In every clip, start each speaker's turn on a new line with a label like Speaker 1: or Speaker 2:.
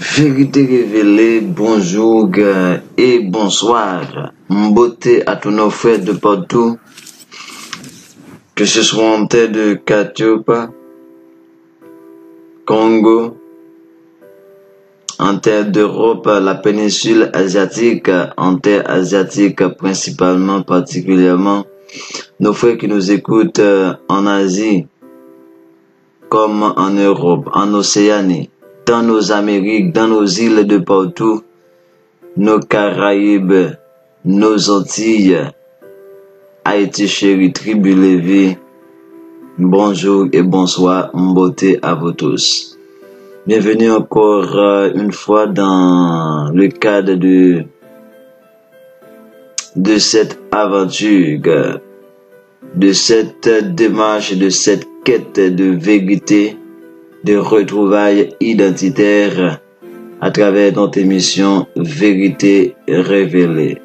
Speaker 1: Vérité révélée, bonjour et bonsoir. Beauté à tous nos frères de partout, que ce soit en terre de Katiopa, Congo, en terre d'Europe, la péninsule asiatique, en terre asiatique principalement, particulièrement, nos frères qui nous écoutent en Asie, comme en Europe, en Océanie, dans nos Amériques, dans nos îles de partout, nos Caraïbes, nos Antilles, Haïti chéri, tribu Lévi, bonjour et bonsoir, beauté à vous tous. Bienvenue encore une fois dans le cadre de cette aventure, de cette démarche, de cette quête de vérité, de retrouvailles identitaires à travers notre émission Vérité révélée.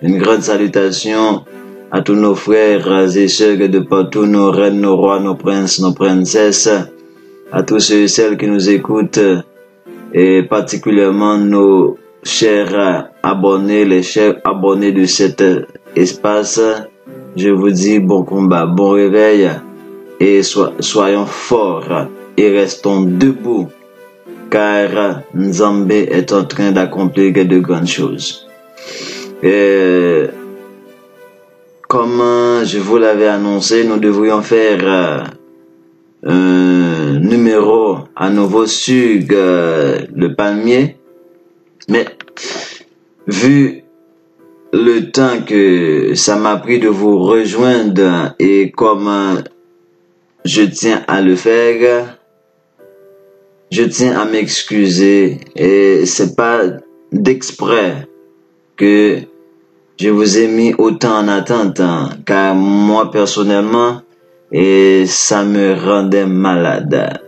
Speaker 1: Une grande salutation à tous nos frères et sœurs de partout, nos reines, nos rois, nos princes, nos princesses, à tous ceux et celles qui nous écoutent, et particulièrement nos chers abonnés, les chers abonnés de cet espace. Je vous dis bon combat, bon réveil, et soyons forts et restons debout, car Nzambé est en train d'accomplir de grandes choses. Comme je vous l'avais annoncé, nous devrions faire un numéro à nouveau sur le palmier, mais vu le temps que ça m'a pris de vous rejoindre et comme je tiens à le faire, je tiens à m'excuser, et c'est pas d'exprès que je vous ai mis autant en attente, car moi personnellement, et ça me rendait malade,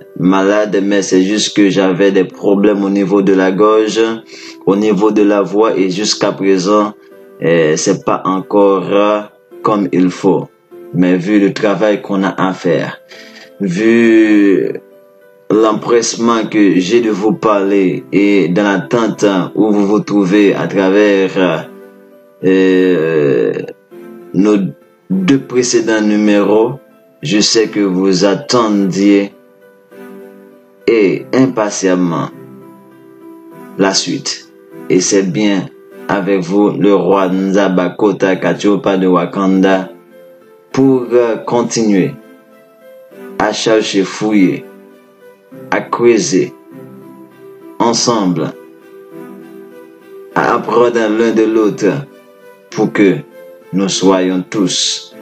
Speaker 1: mais c'est juste que j'avais des problèmes au niveau de la gorge, au niveau de la voix, et jusqu'à présent, c'est pas encore comme il faut. Mais vu le travail qu'on a à faire, vu l'empressement que j'ai de vous parler et dans l'attente où vous vous trouvez à travers nos deux précédents numéros, je sais que vous attendiez et impatiemment la suite. Et c'est bien avec vous, le roi Nzabakota Katiopa de Wakanda, pour continuer à chercher, fouiller, à creuser ensemble, à apprendre l'un de l'autre, pour que nous soyons tous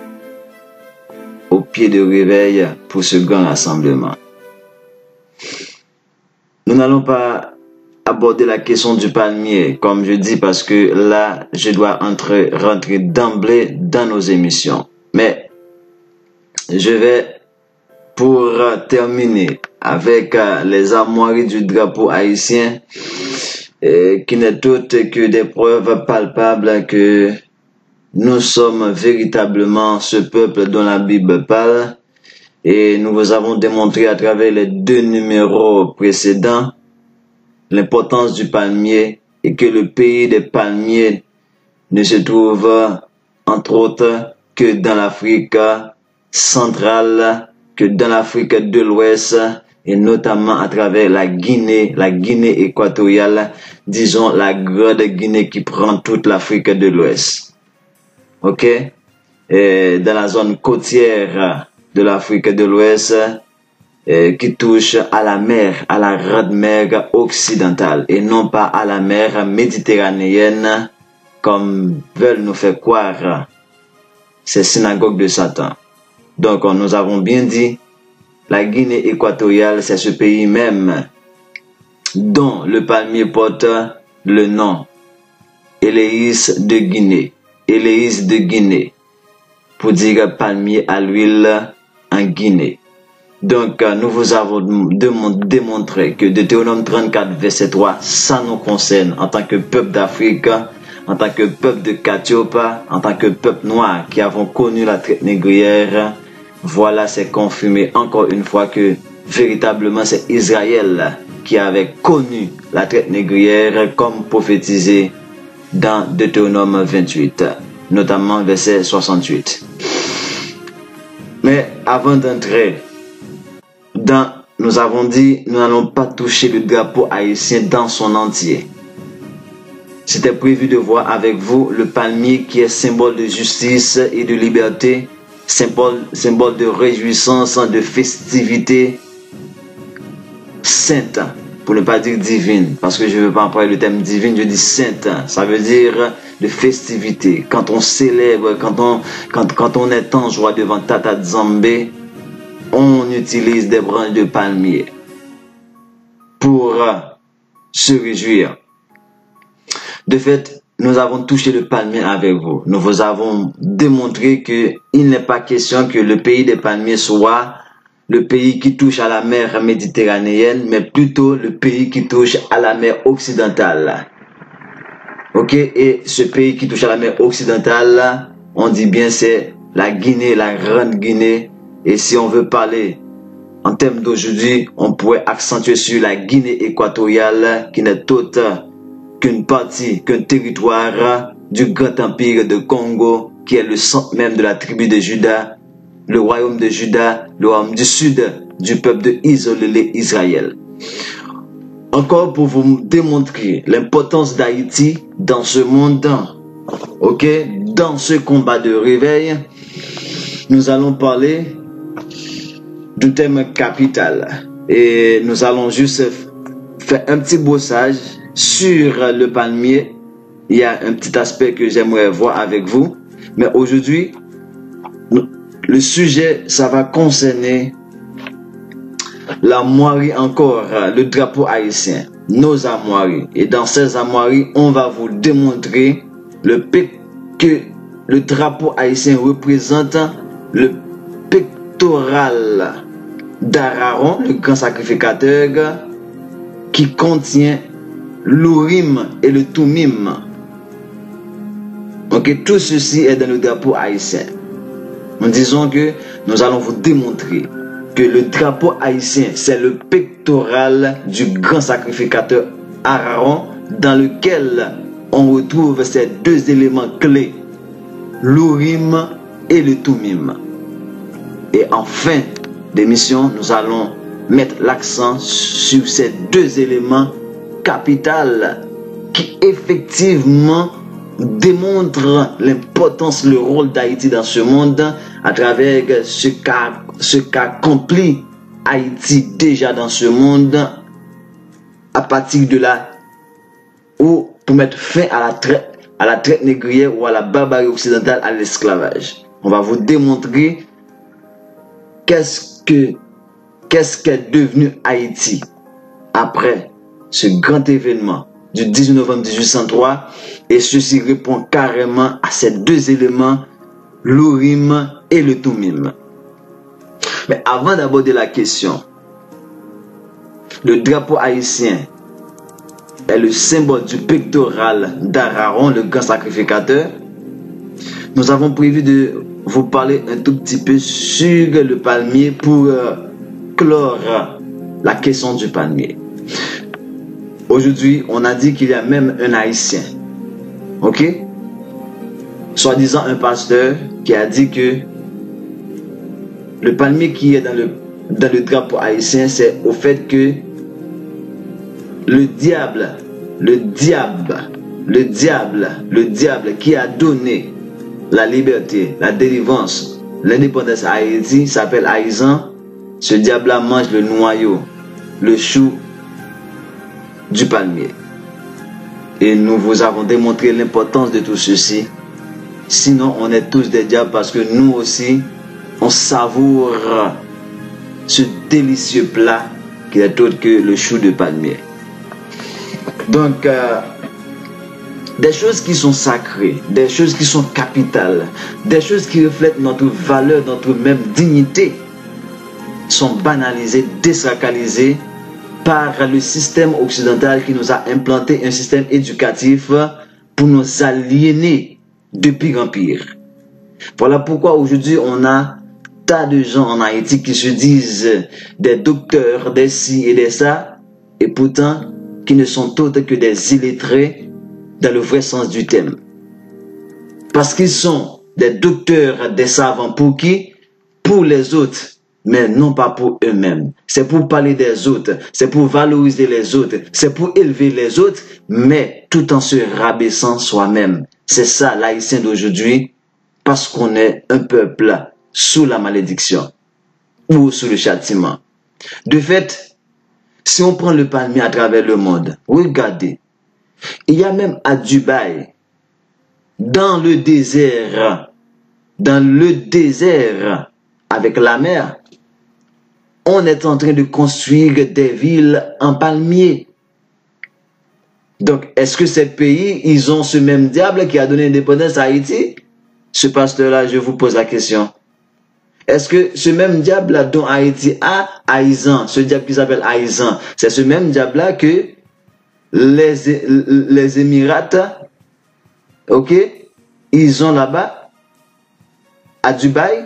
Speaker 1: au pied de réveil pour ce grand rassemblement. Nous n'allons pas aborder la question du palmier, comme je dis, parce que là, je dois rentrer d'emblée dans nos émissions. Mais je vais, pour terminer avec les armoiries du drapeau haïtien, qui n'est autre que des preuves palpables que nous sommes véritablement ce peuple dont la Bible parle, et nous vous avons démontré à travers les deux numéros précédents l'importance du palmier, et que le pays des palmiers ne se trouve entre autres que dans l'Afrique centrale, que dans l'Afrique de l'Ouest, et notamment à travers la Guinée équatoriale, disons la grande Guinée qui prend toute l'Afrique de l'Ouest. Ok? Et dans la zone côtière de l'Afrique de l'Ouest, qui touche à la mer, à la grande mer occidentale, et non pas à la mer méditerranéenne, comme veulent nous faire croire ces synagogues de Satan. Donc, nous avons bien dit, la Guinée équatoriale, c'est ce pays même dont le palmier porte le nom Éléis de Guinée. Éléis de Guinée, pour dire palmier à l'huile en Guinée. Donc, nous vous avons démontré que Deutéronome 34, verset 3, ça nous concerne en tant que peuple d'Afrique, en tant que peuple de Katiopa, en tant que peuple noir qui avons connu la traite négrière. Voilà, c'est confirmé encore une fois que véritablement c'est Israël qui avait connu la traite négrière comme prophétisé dans Deutéronome 28, notamment verset 68. Mais avant d'entrer dans, nous avons dit, nous n'allons pas toucher le drapeau haïtien dans son entier. C'était prévu de voir avec vous le palmier qui est symbole de justice et de liberté, symbole de réjouissance, de festivité sainte, pour ne pas dire divine, parce que je ne veux pas employer le terme divine, je dis sainte, ça veut dire de festivité. Quand on célèbre, quand on est en joie devant Tata Nzambe, on utilise des branches de palmier pour se réjouir. De fait, nous avons touché le palmier avec vous. Nous vous avons démontré qu'il n'est pas question que le pays des palmiers soit le pays qui touche à la mer méditerranéenne, mais plutôt le pays qui touche à la mer occidentale. Ok? Et ce pays qui touche à la mer occidentale, on dit bien c'est la Guinée, la Grande Guinée. Et si on veut parler en termes d'aujourd'hui, on pourrait accentuer sur la Guinée équatoriale, qui n'est autre qu'une partie, qu'un territoire du grand empire de Congo, qui est le centre même de la tribu de Juda, le royaume de Juda, le royaume du sud du peuple de Israël. Encore pour vous démontrer l'importance d'Haïti dans ce monde, ok, dans ce combat de réveil, nous allons parler du thème capital. Et nous allons juste faire un petit brossage sur le palmier. Il y a un petit aspect que j'aimerais voir avec vous. Mais aujourd'hui, le sujet, ça va concerner la moirie encore, le drapeau haïtien, nos armoiries. Et dans ces armoiries, on va vous démontrer que le drapeau haïtien représente le pectoral d'Aaron, le grand sacrificateur, qui contient l'Urim et le Tumim. Ok, tout ceci est dans le drapeau haïtien. Nous disons que nous allons vous démontrer que le drapeau haïtien, c'est le pectoral du grand sacrificateur Aaron, dans lequel on retrouve ces deux éléments clés, l'Urim et le Tumim. Et en fin d'émission, nous allons mettre l'accent sur ces deux éléments capitaux qui effectivement démontrent l'importance, le rôle d'Haïti dans ce monde à travers ce qu'accomplit Haïti déjà dans ce monde à partir de là ou pour mettre fin à la traite négrière ou à la barbarie occidentale, à l'esclavage. On va vous démontrer qu'est-ce qu'est devenu Haïti après ce grand événement du 18 novembre 1803, et ceci répond carrément à ces deux éléments, l'Urim et le Tumim. Mais avant d'aborder la question, le drapeau haïtien est le symbole du pectoral d'Aaron, le grand sacrificateur. Nous avons prévu de vous parler un tout petit peu sur le palmier pour clore la question du palmier. Aujourd'hui, on a dit qu'il y a même un haïtien. Ok? Soi-disant un pasteur qui a dit que le palmier qui est dans le drapeau haïtien, c'est au fait que le diable qui a donné la liberté, la délivrance, l'indépendance à Haïti s'appelle Haïzan. Ce diable-là mange le noyau, le chou du palmier. Et nous vous avons démontré l'importance de tout ceci. Sinon, on est tous des diables parce que nous aussi, on savoure ce délicieux plat qui est autre que le chou de palmier. Donc, des choses qui sont sacrées, des choses qui sont capitales, des choses qui reflètent notre valeur, notre même dignité, sont banalisées, désacralisées par le système occidental qui nous a implanté un système éducatif pour nous aliéner de pire en pire. Voilà pourquoi aujourd'hui on a tas de gens en Haïti qui se disent des docteurs, des ci et des ça, et pourtant qui ne sont autres que des illettrés dans le vrai sens du terme. Parce qu'ils sont des docteurs, des savants pour qui? Pour les autres, mais non pas pour eux-mêmes. C'est pour parler des autres, c'est pour valoriser les autres, c'est pour élever les autres, mais tout en se rabaissant soi-même. C'est ça l'haïtien d'aujourd'hui, parce qu'on est un peuple sous la malédiction ou sous le châtiment. De fait, si on prend le palmier à travers le monde, regardez, il y a même à Dubaï, dans le désert, avec la mer, on est en train de construire des villes en palmier. Donc, est-ce que ces pays, ils ont ce même diable qui a donné l'indépendance à Haïti? Ce pasteur-là, je vous pose la question. Est-ce que ce même diable-là dont Haïti a, Aïzan, ce diable qui s'appelle Aïzan, c'est ce même diable-là que les Émirats, ok, ils ont là-bas, à Dubaï,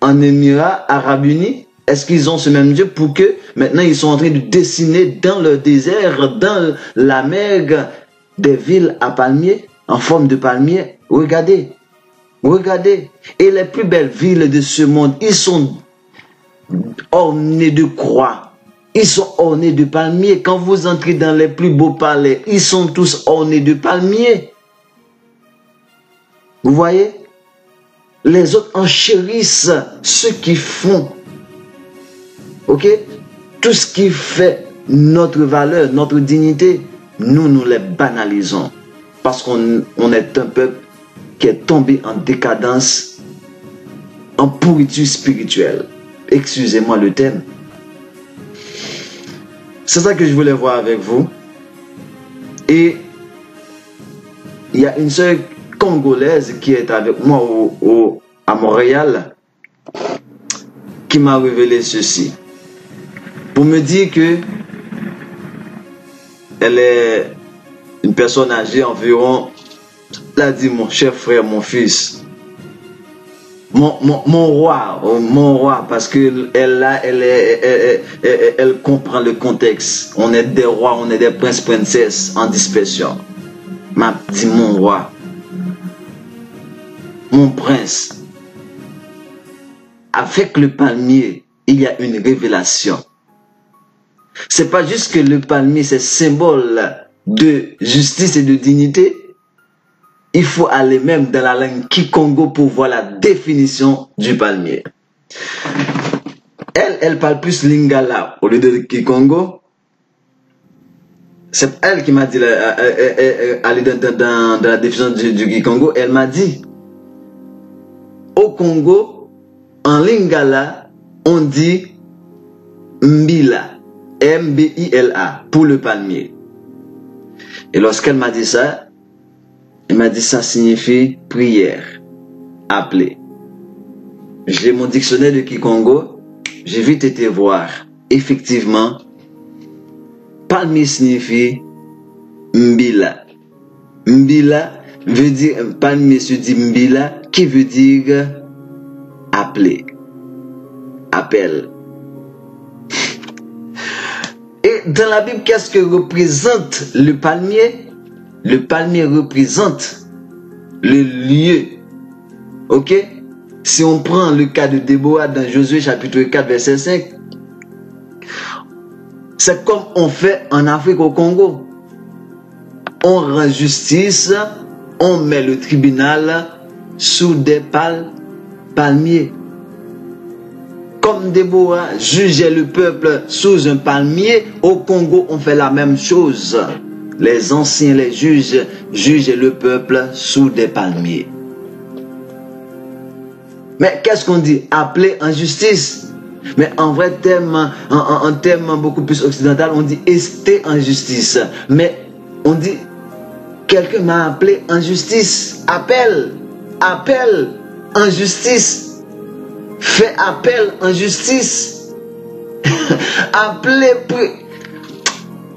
Speaker 1: en Émirats Arabes Unis, est-ce qu'ils ont ce même Dieu pour que maintenant ils sont en train de dessiner dans le désert, dans la mer, des villes à palmiers, en forme de palmiers? Regardez, regardez. Et les plus belles villes de ce monde, ils sont ornées de croix. Ils sont ornés de palmiers. Quand vous entrez dans les plus beaux palais, ils sont tous ornés de palmiers. Vous voyez? Les autres enchérissent ce qu'ils font. Ok? Tout ce qui fait notre valeur, notre dignité, nous les banalisons. Parce qu'on est un peuple qui est tombé en décadence, en pourriture spirituelle. Excusez-moi le terme. C'est ça que je voulais voir avec vous. Et il y a une sœur congolaise qui est avec moi à Montréal qui m'a révélé ceci. Pour me dire que elle est une personne âgée environ, elle a dit mon cher frère, mon fils, mon roi, parce que elle comprend le contexte. On est des rois, on est des princes, princesses en dispersion. M'a dit mon roi, mon prince. Avec le palmier, il y a une révélation. C'est pas juste que le palmier, c'est symbole de justice et de dignité. Il faut aller même dans la langue Kikongo pour voir la définition du palmier. Elle parle plus Lingala au lieu de Kikongo. C'est elle qui m'a dit, aller dans la définition du Kikongo, elle m'a dit, au Congo, en Lingala, on dit Mbila, M-B-I-L-A, pour le palmier. Et lorsqu'elle m'a dit ça, elle m'a dit ça signifie prière, appeler. J'ai mon dictionnaire de Kikongo, j'ai vite été voir. Effectivement, palmier signifie Mbila. Mbila veut dire, palmier se dit Mbila, qui veut dire appeler, appel. Et dans la Bible, qu'est-ce que représente le palmier? Le palmier représente le lieu. Ok? Si on prend le cas de Déborah dans Josué chapitre 4 verset 5, c'est comme on fait en Afrique au Congo. On rend justice, on met le tribunal sous des palmiers. Comme Déborah jugeait le peuple sous un palmier, au Congo on fait la même chose. Les anciens, les juges, jugent le peuple sous des palmiers. Mais qu'est-ce qu'on dit? Appeler en justice. Mais en vrai terme, en terme beaucoup plus occidental, on dit ester en justice. Mais on dit, quelqu'un m'a appelé en justice. Appel en justice. Fais appel en justice. Appeler.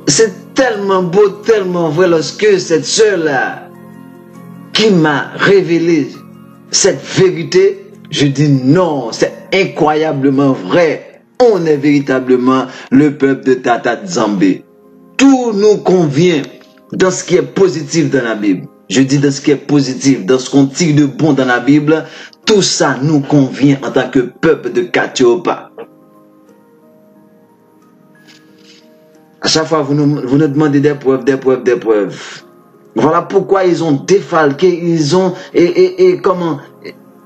Speaker 1: C'est tellement beau, tellement vrai lorsque cette sœur-là qui m'a révélé cette vérité, je dis non, c'est incroyablement vrai. On est véritablement le peuple de Tata Nzambe. Tout nous convient dans ce qui est positif dans la Bible. Je dis dans ce qui est positif, dans ce qu'on tire de bon dans la Bible, tout ça nous convient en tant que peuple de Katiopa. À chaque fois, vous nous demandez des preuves, des preuves, des preuves. Voilà pourquoi ils ont défalqué, ils ont comment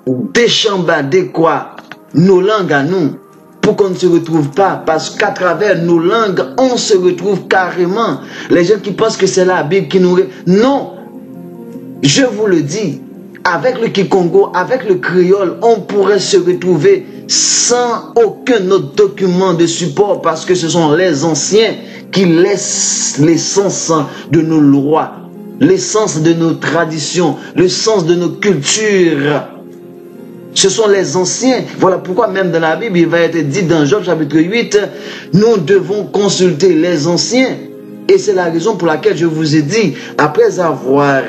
Speaker 1: déchambardé quoi nos langues à nous, pour qu'on ne se retrouve pas, parce qu'à travers nos langues, on se retrouve carrément. Les gens qui pensent que c'est la Bible qui nous... Non, je vous le dis, avec le Kikongo, avec le créole, on pourrait se retrouver sans aucun autre document de support, parce que ce sont les anciens qui laissent l'essence de nos lois, l'essence de nos traditions, le sens de nos cultures. Ce sont les anciens. Voilà pourquoi même dans la Bible, il va être dit dans Job chapitre 8, nous devons consulter les anciens. Et c'est la raison pour laquelle je vous ai dit, après avoir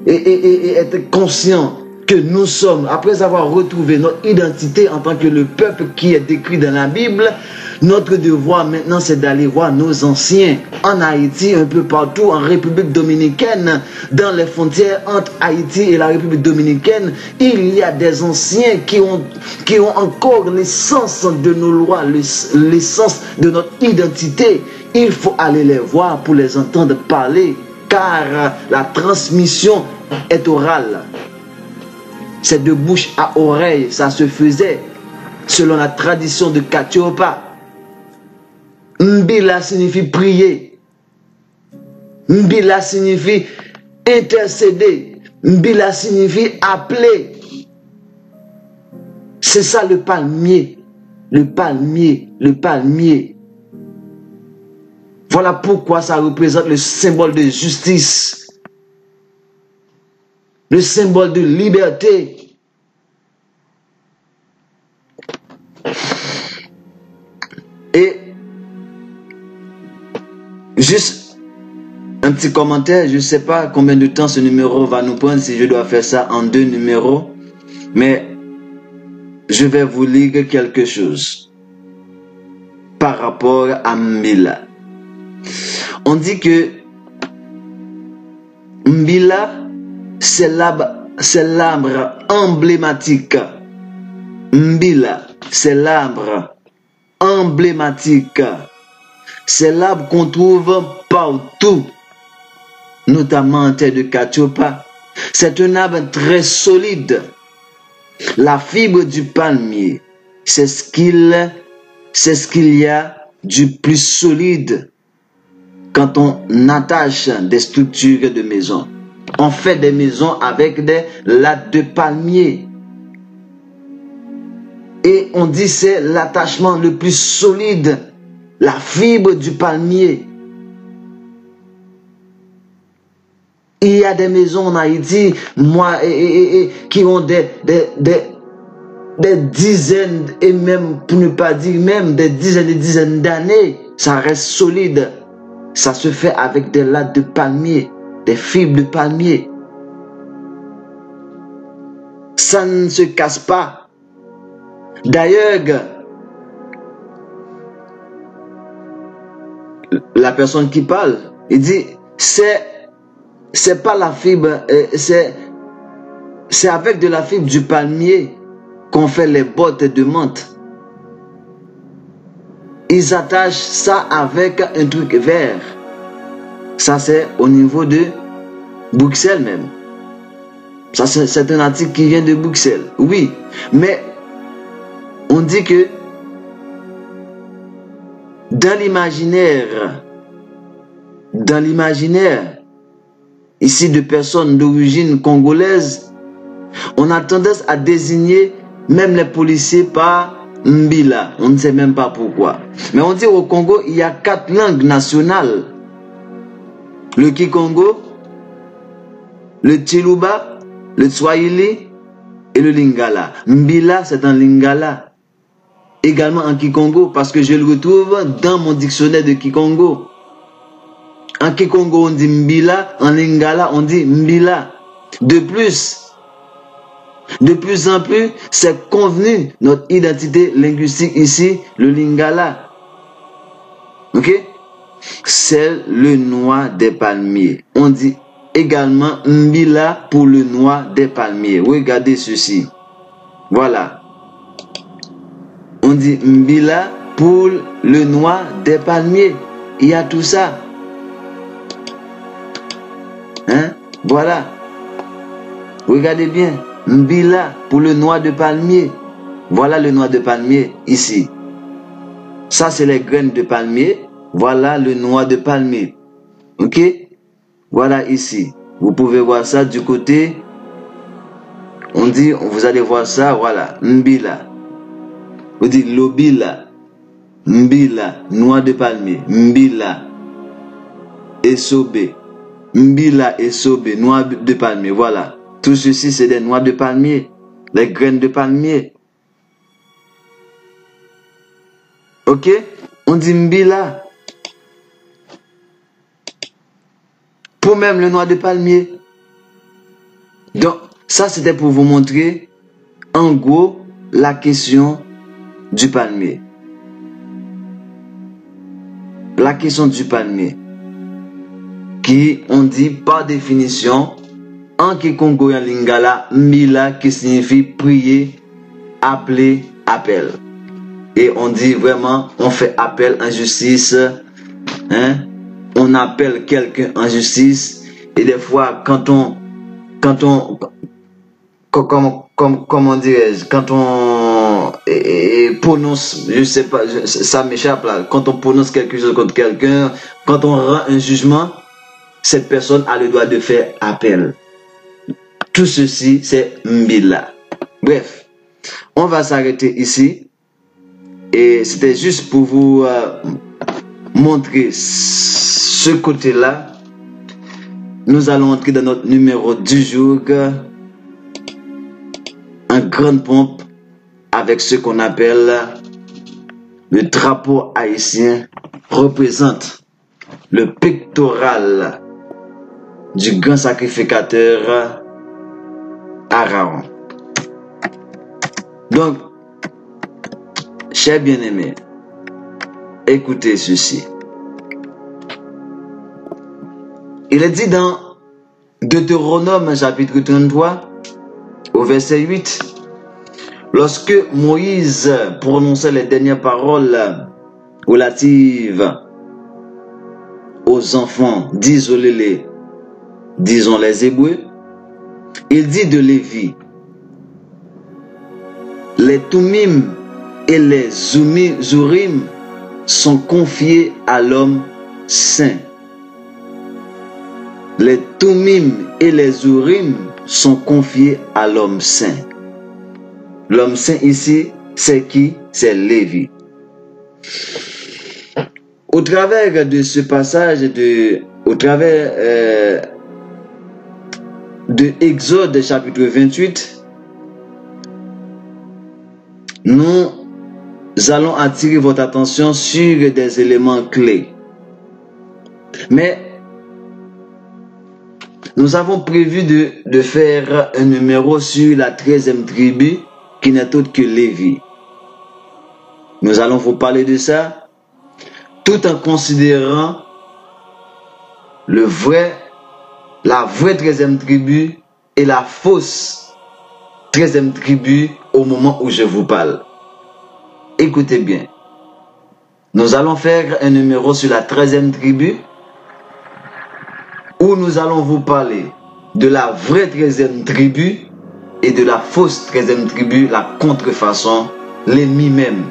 Speaker 1: être conscient que nous sommes, après avoir retrouvé notre identité en tant que le peuple qui est décrit dans la Bible, notre devoir maintenant c'est d'aller voir nos anciens en Haïti, un peu partout, en République dominicaine, dans les frontières entre Haïti et la République dominicaine. Il y a des anciens qui ont encore l'essence de nos lois, l'essence de notre identité. Il faut aller les voir pour les entendre parler, car la transmission est orale. C'est de bouche à oreille, ça se faisait selon la tradition de Katiopa. Mbila signifie prier. Mbila signifie intercéder. Mbila signifie appeler. C'est ça le palmier. Le palmier. Le palmier. Voilà pourquoi ça représente le symbole de justice. Le symbole de liberté. Et juste un petit commentaire, je ne sais pas combien de temps ce numéro va nous prendre, si je dois faire ça en 2 numéros, mais je vais vous lire quelque chose par rapport à Mbila. On dit que Mbila, c'est l'arbre emblématique. Mbila, c'est l'arbre emblématique. C'est l'arbre qu'on trouve partout, notamment en terre de Katiopa. C'est un arbre très solide. La fibre du palmier, c'est ce qu'il y a du plus solide quand on attache des structures de maison. On fait des maisons avec des lattes de palmier. Et on dit c'est l'attachement le plus solide, la fibre du palmier. Il y a des maisons en Haïti, qui ont des dizaines, et même, pour ne pas dire même, des dizaines et dizaines d'années. Ça reste solide. Ça se fait avec des lattes de palmier, des fibres de palmier. Ça ne se casse pas. D'ailleurs, la personne qui parle, il dit, c'est pas la fibre, c'est avec de la fibre du palmier qu'on fait les bottes de menthe. Ils attachent ça avec un truc vert. Ça c'est au niveau de Bruxelles même. Ça c'est un article qui vient de Bruxelles. Oui, mais on dit que dans l'imaginaire ici de personnes d'origine congolaise, on a tendance à désigner même les policiers par Mbila. On ne sait même pas pourquoi. Mais on dit au Congo, il y a 4 langues nationales. Le Kikongo, le Chiluba, le Swahili et le Lingala. Mbila, c'est un Lingala. Également en Kikongo, parce que je le retrouve dans mon dictionnaire de Kikongo. En Kikongo, on dit Mbila. En Lingala, on dit Mbila. De plus, De plus en plus, c'est convenu notre identité linguistique ici, le lingala. Ok? C'est le noix des palmiers. On dit également mbila pour le noix des palmiers. Regardez ceci. Voilà. On dit mbila pour le noix des palmiers. Il y a tout ça. Hein? Voilà. Regardez bien. Mbila pour le noix de palmier. Voilà le noix de palmier ici. Ça, c'est les graines de palmier. Voilà le noix de palmier. Ok? Voilà ici. Vous pouvez voir ça du côté. On dit, vous allez voir ça. Voilà. Mbila. On dit lobila. Mbila. Noix de palmier. Mbila. Esobe. Mbila esobe. Noix de palmier. Voilà. Tout ceci, c'est des noix de palmier. Les graines de palmier. Ok? On dit mbila. Pour même le noix de palmier. Donc, ça, c'était pour vous montrer, en gros, la question du palmier. La question du palmier. Qui, on dit, par définition, en Kikongo en lingala, mbila, qui signifie prier, appeler, appel. Et on dit vraiment, on fait appel en justice, hein? On appelle quelqu'un en justice. Et des fois, comment dirais-je, quand on prononce, je sais pas, ça m'échappe là, quand on prononce quelque chose contre quelqu'un, quand on rend un jugement, cette personne a le droit de faire appel. Tout ceci, c'est mbila. Bref, on va s'arrêter ici. Et c'était juste pour vous montrer ce côté-là. Nous allons entrer dans notre numéro du jour en grande pompe avec ce qu'on appelle le drapeau haïtien représente le pectoral du grand sacrificateur Aaron. Donc, chers bien-aimés, écoutez ceci. Il est dit dans Deutéronome chapitre 33 au verset 8, lorsque Moïse prononçait les dernières paroles relatives aux enfants d'isoler les Hébreux, il dit de Lévi, les Tumim et les Zurim sont confiés à l'homme saint. Les Tumim et les Zurim sont confiés à l'homme saint. L'homme saint ici, c'est qui? C'est Lévi. Au travers de ce passage, au travers de Exode chapitre 28, nous allons attirer votre attention sur des éléments clés. Mais nous avons prévu de faire un numéro sur la 13e tribu qui n'est autre que Lévi. Nous allons vous parler de ça tout en considérant la vraie 13e tribu et la fausse 13e tribu au moment où je vous parle. Écoutez bien. Nous allons faire un numéro sur la 13e tribu où nous allons vous parler de la vraie 13e tribu et de la fausse 13e tribu, la contrefaçon, l'ennemi même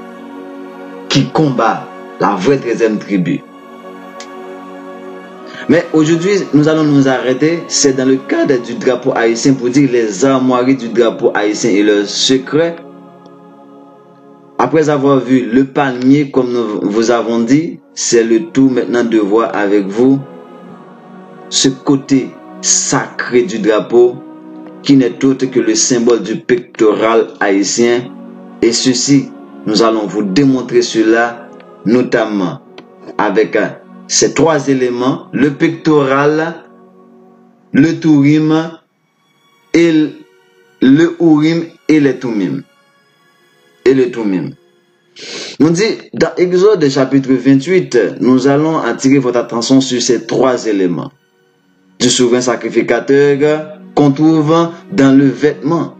Speaker 1: qui combat la vraie 13e tribu. Mais aujourd'hui, nous allons nous arrêter, c'est dans le cadre du drapeau haïtien pour dire les armoiries du drapeau haïtien et leurs secrets. Après avoir vu le palmier, comme nous vous avons dit, c'est le tour maintenant de voir avec vous ce côté sacré du drapeau qui n'est autre que le symbole du pectoral haïtien. Et ceci, nous allons vous démontrer cela, notamment avec ces trois éléments, le pectoral, le tourim et le Urim et le Tumim. Et le Tumim. On dit, dans Exode chapitre 28, nous allons attirer votre attention sur ces trois éléments du souverain sacrificateur qu'on trouve dans le vêtement.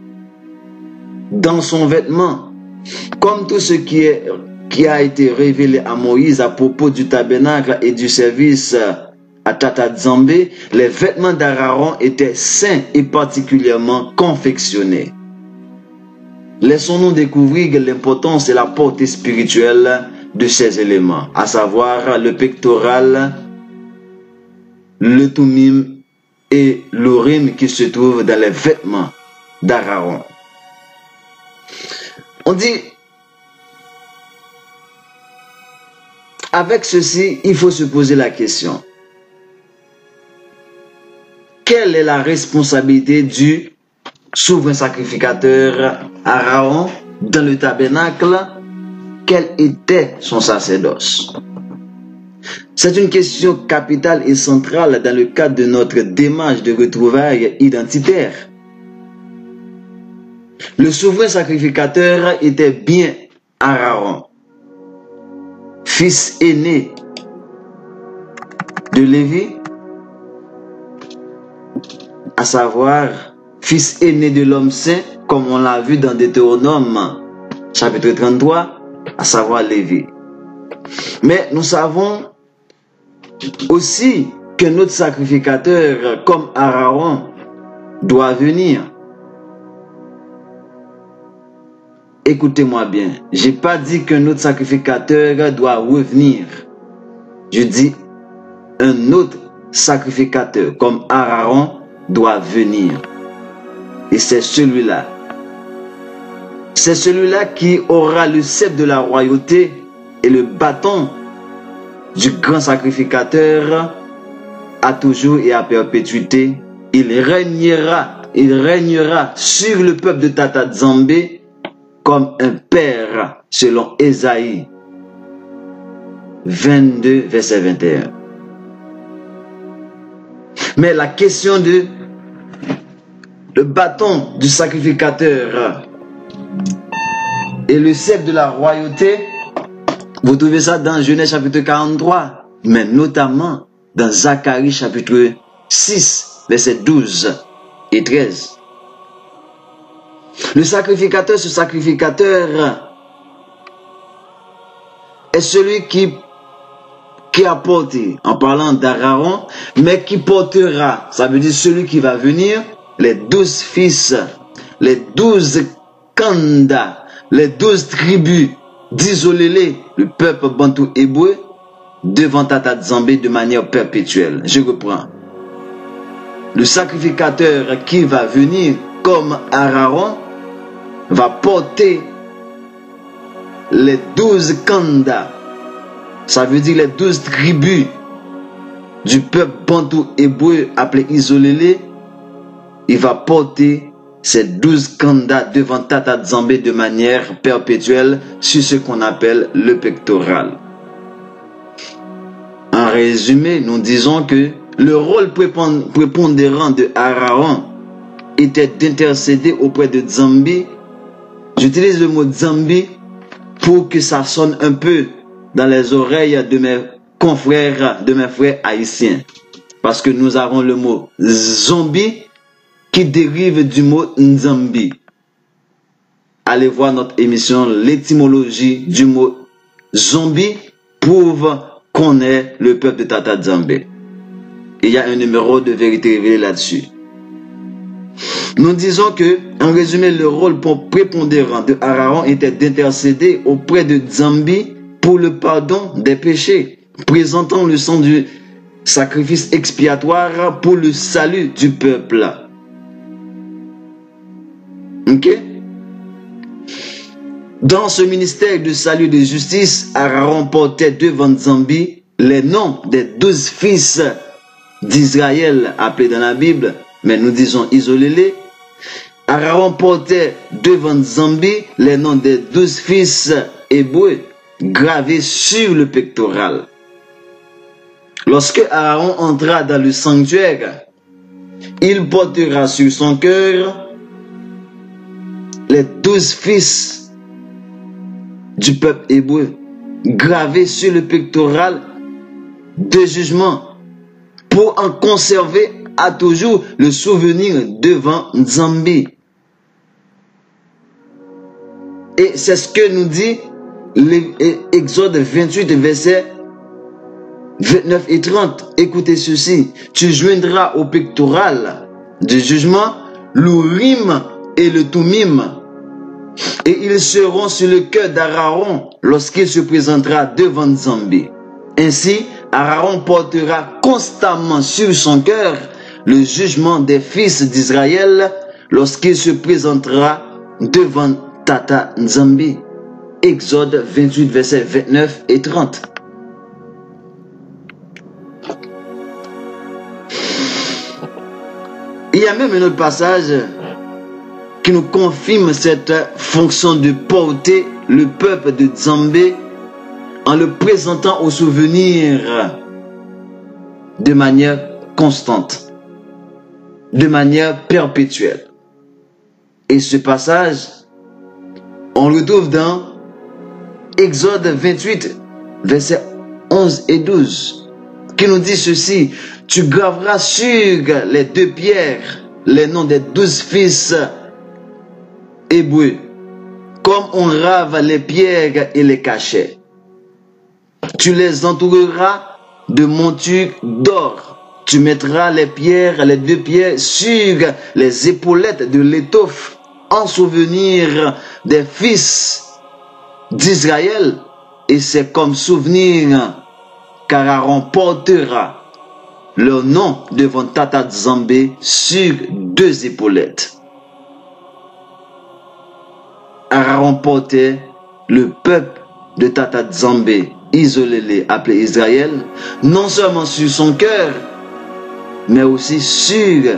Speaker 1: Dans son vêtement. Comme tout ce qui a été révélé à Moïse à propos du tabernacle et du service à Tata Nzambe, les vêtements d'Aaron étaient saints et particulièrement confectionnés. Laissons-nous découvrir l'importance et la portée spirituelle de ces éléments, à savoir le pectoral, le Tumim et l'Urim qui se trouvent dans les vêtements d'Aaron. On dit, avec ceci, il faut se poser la question. Quelle est la responsabilité du souverain sacrificateur Aaron dans le tabernacle? Quel était son sacerdoce? C'est une question capitale et centrale dans le cadre de notre démarche de retrouvailles identitaires. Le souverain sacrificateur était bien Aaron, fils aîné de Lévi, à savoir fils aîné de l'homme saint, comme on l'a vu dans Deutéronome chapitre 33, à savoir Lévi. Mais nous savons aussi que notre sacrificateur, comme Aaron, doit venir. Écoutez-moi bien, j'ai pas dit que notre sacrificateur doit revenir. Je dis un autre sacrificateur, comme Aaron, doit venir. Et c'est celui-là. C'est celui-là qui aura le sceptre de la royauté et le bâton du grand sacrificateur à toujours et à perpétuité. Il régnera sur le peuple de Tata Nzambe comme un père, selon Ésaïe 22, verset 21. Mais la question de le bâton du sacrificateur et le sceptre de la royauté, vous trouvez ça dans Genèse chapitre 43, mais notamment dans Zacharie chapitre 6, verset 12 et 13. Le sacrificateur, ce sacrificateur est celui qui a porté, en parlant d'Aaron, mais qui portera, ça veut dire celui qui va venir, les 12 fils, les 12 kanda, les 12 tribus d'Isolélé, le peuple bantou hébreu, devant Tata Nzambe de manière perpétuelle. Je reprends. Le sacrificateur qui va venir comme Aaron va porter les 12 kanda, ça veut dire les 12 tribus du peuple bantou hébreu appelé Isolélé. Il va porter ces 12 kanda devant Tata Nzambe de manière perpétuelle sur ce qu'on appelle le pectoral. En résumé, nous disons que le rôle prépondérant de Aaron était d'intercéder auprès de Nzambe. J'utilise le mot Nzambe pour que ça sonne un peu dans les oreilles de mes confrères, de mes frères haïtiens. Parce que nous avons le mot zombie qui dérive du mot Nzambi. Allez voir notre émission, l'étymologie du mot zombie prouve qu'on est le peuple de Tata Nzambe. Il y a un numéro de vérité révélé là-dessus. Nous disons que, en résumé, le rôle prépondérant de Aaron était d'intercéder auprès de Nzambe pour le pardon des péchés, présentant le sang du sacrifice expiatoire pour le salut du peuple. Ok? Dans ce ministère de salut et de justice, Aaron portait devant Nzambe les noms des 12 fils d'Israël appelés dans la Bible, mais nous disons Isolélé. Aaron portait devant Nzambe les noms des 12 fils hébreux gravés sur le pectoral. Lorsque Aaron entra dans le sanctuaire, il portera sur son cœur 12 fils du peuple hébreu, gravés sur le pectoral de jugement, pour en conserver à toujours le souvenir devant Nzambi. Et c'est ce que nous dit l'Exode 28, versets 29 et 30. Écoutez ceci. Tu joindras au pectoral du jugement l'Urim et le Thummim, et ils seront sur le cœur d'Aaron lorsqu'il se présentera devant Nzambi. Ainsi, Aaron portera constamment sur son cœur le jugement des fils d'Israël lorsqu'il se présentera devant Tata Nzambi. Exode 28, versets 29 et 30. Il y a même un autre passage qui nous confirme cette fonction de porter le peuple de Nzambi en le présentant au souvenir de manière constante, de manière perpétuelle. Et ce passage, on le retrouve dans Exode 28, versets 11 et 12, qui nous dit ceci: tu graveras sur les 2 pierres les noms des 12 fils hébreux, comme on rave les pierres et les cachets. Tu les entoureras de montures d'or. Tu mettras les 2 pierres sur les épaulettes de l'étoffe en souvenir des fils d'Israël. Et c'est comme souvenir qu'Aaron portera leur nom devant Tata Nzambi sur 2 épaulettes. Aaron portait le peuple de Tata Nzambi, isolé, appelé Israël, non seulement sur son cœur, mais aussi sur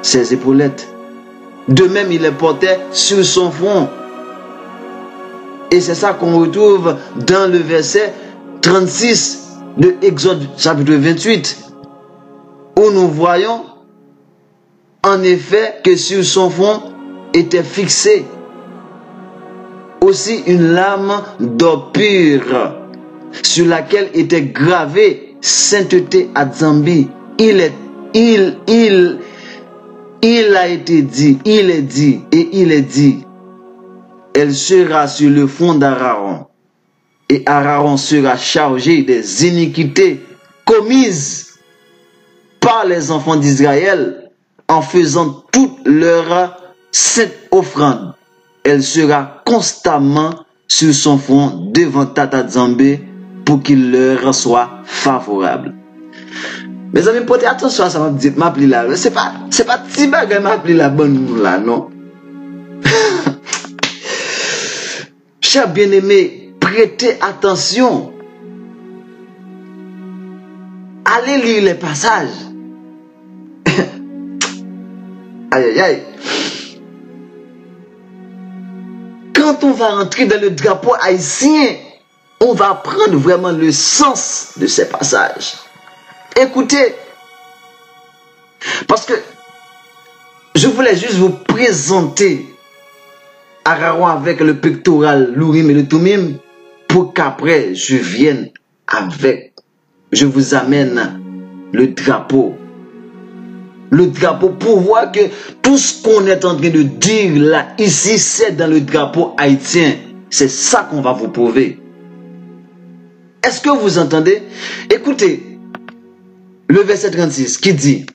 Speaker 1: ses épaulettes. De même, il les portait sur son front. Et c'est ça qu'on retrouve dans le verset 36 de Exode chapitre 28, où nous voyons en effet que sur son front était fixée aussi une lame d'or pur, sur laquelle était gravé sainteté à Nzambi. Il a été dit, il est dit, elle sera sur le front d'Aaron, et Aaron sera chargé des iniquités commises par les enfants d'Israël en faisant toute leur sainte offrande. Elle sera constamment sur son front devant Tata Nzambi pour qu'il leur soit favorable. Mes amis, portez attention à ça, m'appeler là. C'est pas si bagay m'appeler la bonne là, non. Chers bien-aimés, prêtez attention. Allez lire les passages. Aïe aïe aïe. Quand on va entrer dans le drapeau haïtien, on va apprendre vraiment le sens de ces passages. Écoutez, parce que je voulais juste vous présenter Aaron avec le pectoral, l'Urim et le Thummim, pour qu'après je vous amène le drapeau. Le drapeau, pour voir que tout ce qu'on est en train de dire là, ici, c'est dans le drapeau haïtien. C'est ça qu'on va vous prouver. Est-ce que vous entendez? Écoutez, le verset 36 qui dit: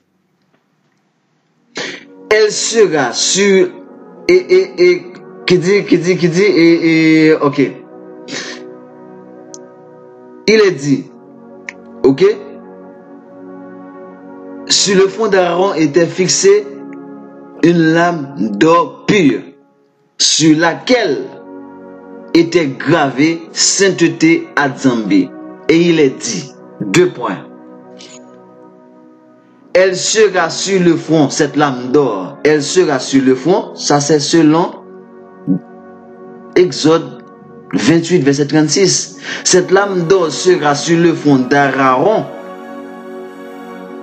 Speaker 1: elle sera sur... ok. Il est dit, ok? Sur le front d'Aaron était fixée une lame d'or pur, sur laquelle était gravée sainteté à Nzambi. Et il est dit, 2 points. Elle sera sur le front, cette lame d'or, elle sera sur le front, ça c'est selon Exode 28, verset 36. Cette lame d'or sera sur le front d'Aaron,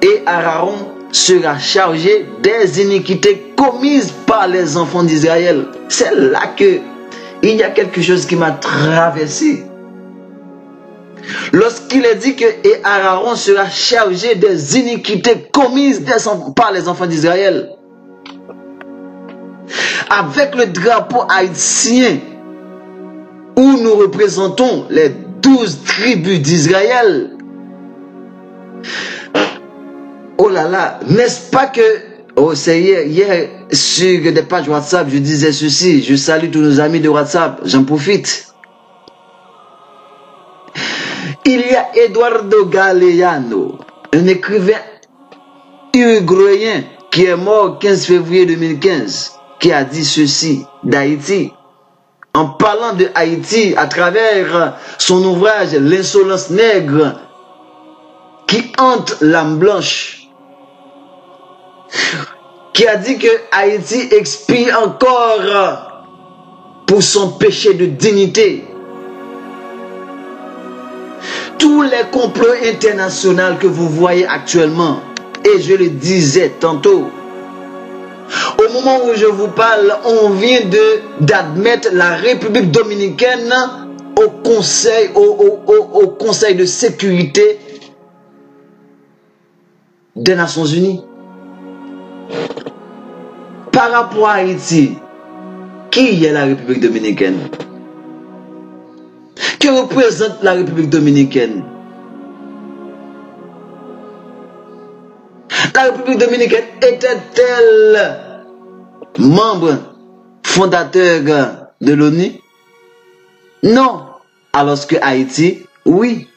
Speaker 1: et Aaron sera chargé des iniquités commises par les enfants d'Israël. C'est là que il y a quelque chose qui m'a traversé. Lorsqu'il est dit que et Aaron sera chargé des iniquités commises par les enfants d'Israël. Avec le drapeau haïtien où nous représentons les 12 tribus d'Israël. Oh là là, n'est-ce pas que... Oh, c'est hier sur des pages WhatsApp, je disais ceci. Je salue tous nos amis de WhatsApp, j'en profite. Il y a Eduardo Galeano, un écrivain uruguayen qui est mort le 15 février 2015, qui a dit ceci d'Haïti. En parlant de Haïti à travers son ouvrage L'insolence nègre qui hante l'âme blanche, qui a dit que Haïti expie encore pour son péché de dignité. Tous les complots internationaux que vous voyez actuellement, et je le disais tantôt, au moment où je vous parle, on vient d'admettre la République dominicaine au Conseil de sécurité des Nations Unies. Par rapport à Haïti, qui est la République dominicaine? Que représente la République dominicaine? La République dominicaine était-elle membre fondateur de l'ONU? Non. Alors que Haïti, oui.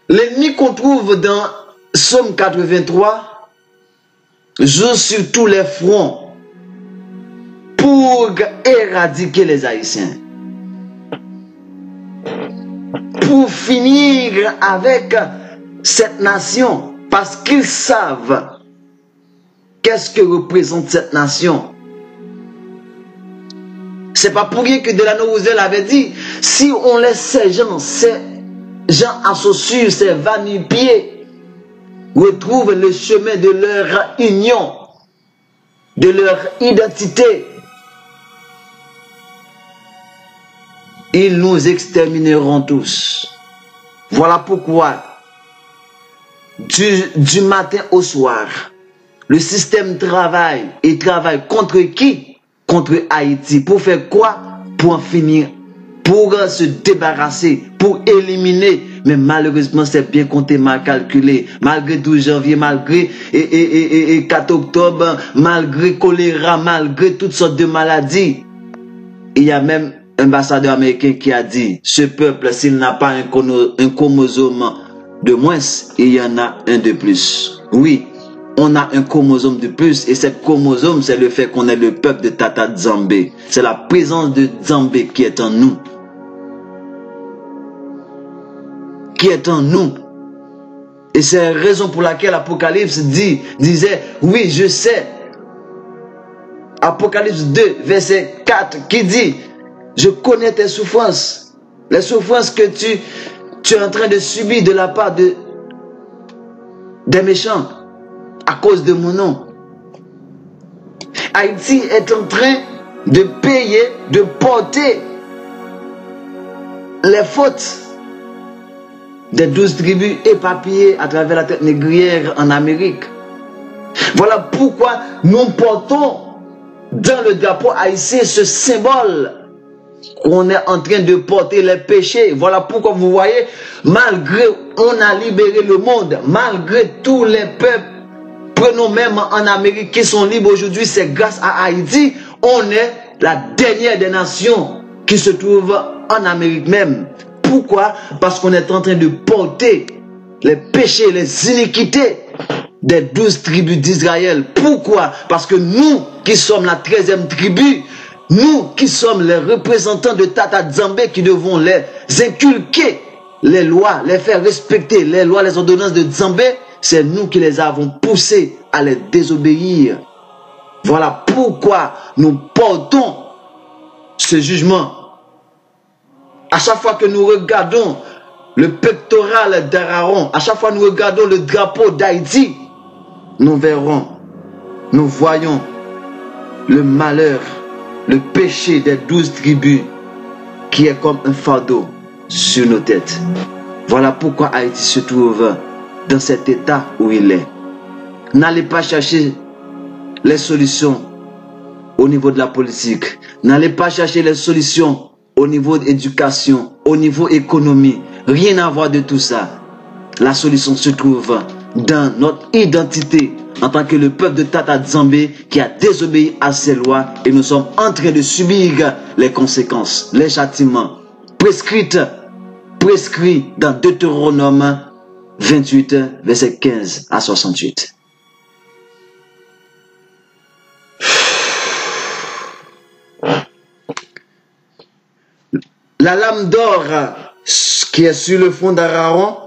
Speaker 1: L'ennemi qu'on trouve dans Somme 83 joue sur tous les fronts pour éradiquer les Haïtiens. Pour finir avec cette nation, parce qu'ils savent qu'est-ce que représente cette nation. C'est pas pour rien que Delano Roosevelt avait dit, si on laisse ces gens associés, ces va-nu-pieds, retrouvent le chemin de leur union, de leur identité, ils nous extermineront tous. Voilà pourquoi, du matin au soir, le système travaille et travaille contre qui? Contre Haïti. Pour faire quoi? Pour en finir, pour se débarrasser, pour éliminer. Mais malheureusement, c'est bien compté, mal calculé. Malgré 12 janvier, malgré 4 octobre, malgré choléra, malgré toutes sortes de maladies. Il y a même un ambassadeur américain qui a dit, ce peuple, s'il n'a pas un chromosome de moins, il y en a un de plus. Oui, on a un chromosome de plus, et cette chromosome, c'est le fait qu'on est le peuple de Tata Nzambé. C'est la présence de Nzambé qui est en nous. Qui est en nous. Et c'est la raison pour laquelle l'Apocalypse disait, oui, je sais. Apocalypse 2, verset 4, qui dit, je connais tes souffrances. Les souffrances que tu es en train de subir de la part des méchants à cause de mon nom. Haïti est en train de payer, de porter les fautes des 12 tribus éparpillées à travers la tête négrière en Amérique. Voilà pourquoi nous portons dans le drapeau haïtien ce symbole. On est en train de porter les péchés. Voilà pourquoi vous voyez, malgré on a libéré le monde, malgré tous les peuples, prenons même en Amérique qui sont libres aujourd'hui, c'est grâce à Haïti, on est la dernière des nations qui se trouve en Amérique même. Pourquoi? Parce qu'on est en train de porter les péchés, les iniquités des 12 tribus d'Israël. Pourquoi? Parce que nous qui sommes la 13e tribu, nous qui sommes les représentants de Tata Nzambé qui devons les inculquer les lois, les faire respecter les lois, les ordonnances de Nzambé, c'est nous qui les avons poussés à les désobéir. Voilà pourquoi nous portons ce jugement. À chaque fois que nous regardons le pectoral d'Aaron, à chaque fois que nous regardons le drapeau d'Haïti, nous verrons, nous voyons le malheur, le péché des 12 tribus qui est comme un fardeau sur nos têtes. Voilà pourquoi Haïti se trouve dans cet état où il est. N'allez pas chercher les solutions au niveau de la politique. N'allez pas chercher les solutions au niveau de l'éducation, au niveau économie. Rien à voir de tout ça. La solution se trouve dans notre identité en tant que le peuple de Tata Nzambe qui a désobéi à ses lois et nous sommes en train de subir les conséquences, les châtiments prescrits dans Deutéronome 28, verset 15 à 68. La lame d'or qui est sur le front d'Aaron